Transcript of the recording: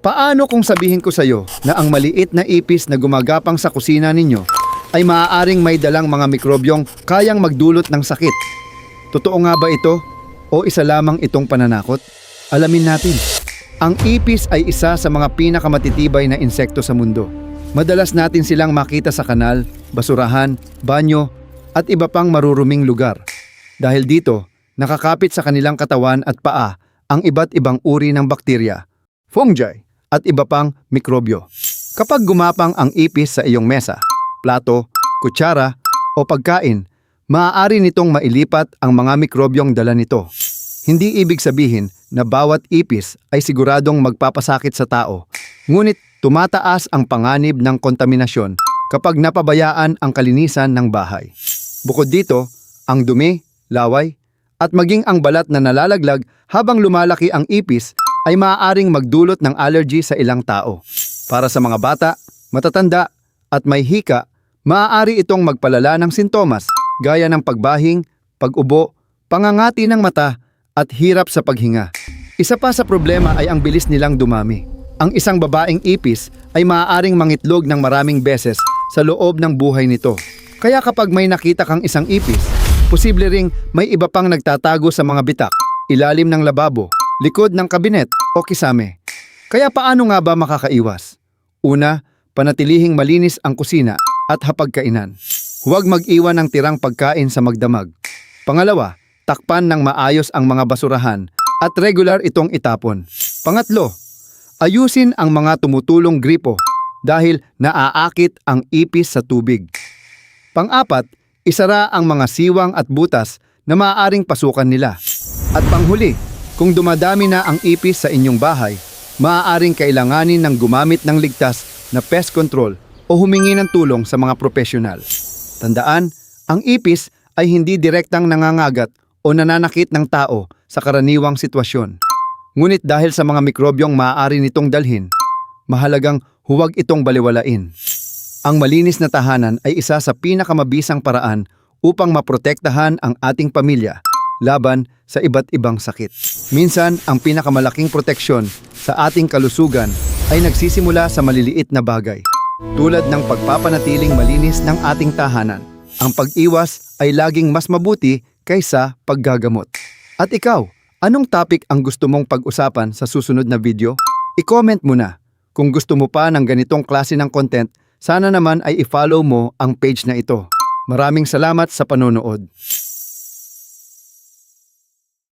Paano kung sabihin ko sa iyo na ang maliit na ipis na gumagapang sa kusina ninyo ay maaaring may dalang mga mikrobyong kayang magdulot ng sakit? Totoo nga ba ito o isa lamang itong pananakot? Alamin natin. Ang ipis ay isa sa mga pinakamatitibay na insekto sa mundo. Madalas natin silang makita sa kanal, basurahan, banyo at iba pang maruruming lugar. Dahil dito, nakakapit sa kanilang katawan at paa ang iba't ibang uri ng bakterya, fungi at iba pang mikrobyo. Kapag gumapang ang ipis sa iyong mesa, plato, kutsara o pagkain, maaari nitong mailipat ang mga mikrobyong dala nito. Hindi ibig sabihin na bawat ipis ay siguradong magpapasakit sa tao, ngunit tumataas ang panganib ng kontaminasyon kapag napabayaan ang kalinisan ng bahay. Bukod dito, ang dumi, laway, at maging ang balat na nalalaglag habang lumalaki ang ipis ay maaaring magdulot ng allergy sa ilang tao. Para sa mga bata, matatanda, at may hika, maaari itong magpalala ng sintomas gaya ng pagbahing, pag-ubo, pangangati ng mata, at hirap sa paghinga. Isa pa sa problema ay ang bilis nilang dumami. Ang isang babaeng ipis ay maaaring mangitlog ng maraming beses sa loob ng buhay nito. Kaya kapag may nakita kang isang ipis, posible ring may iba pang nagtatago sa mga bitak, ilalim ng lababo, likod ng kabinet o kisame. Kaya paano nga ba makakaiwas? Una, panatilihing malinis ang kusina at hapagkainan. Huwag mag-iwan ng tirang pagkain sa magdamag. Pangalawa, takpan ng maayos ang mga basurahan at regular itong itapon. Pangatlo, ayusin ang mga tumutulong gripo dahil naaakit ang ipis sa tubig. Pang-apat, isara ang mga siwang at butas na maaaring pasukan nila. At panghuli, kung dumadami na ang ipis sa inyong bahay, maaaring kailanganin ng gumamit ng ligtas na pest control o humingi ng tulong sa mga profesional. Tandaan, ang ipis ay hindi direktang nangangagat o nananakit ng tao sa karaniwang sitwasyon. Ngunit dahil sa mga mikrobyong maaari nitong dalhin, mahalagang huwag itong baliwalain. Ang malinis na tahanan ay isa sa pinakamabisang paraan upang maprotektahan ang ating pamilya laban sa iba't ibang sakit. Minsan, ang pinakamalaking proteksyon sa ating kalusugan ay nagsisimula sa maliliit na bagay, tulad ng pagpapanatiling malinis ng ating tahanan. Ang pag-iwas ay laging mas mabuti kaysa paggagamot. At ikaw, anong topic ang gusto mong pag-usapan sa susunod na video? I-comment mo na. Kung gusto mo pa ng ganitong klase ng content, sana naman ay i-follow mo ang page na ito. Maraming salamat sa panonood.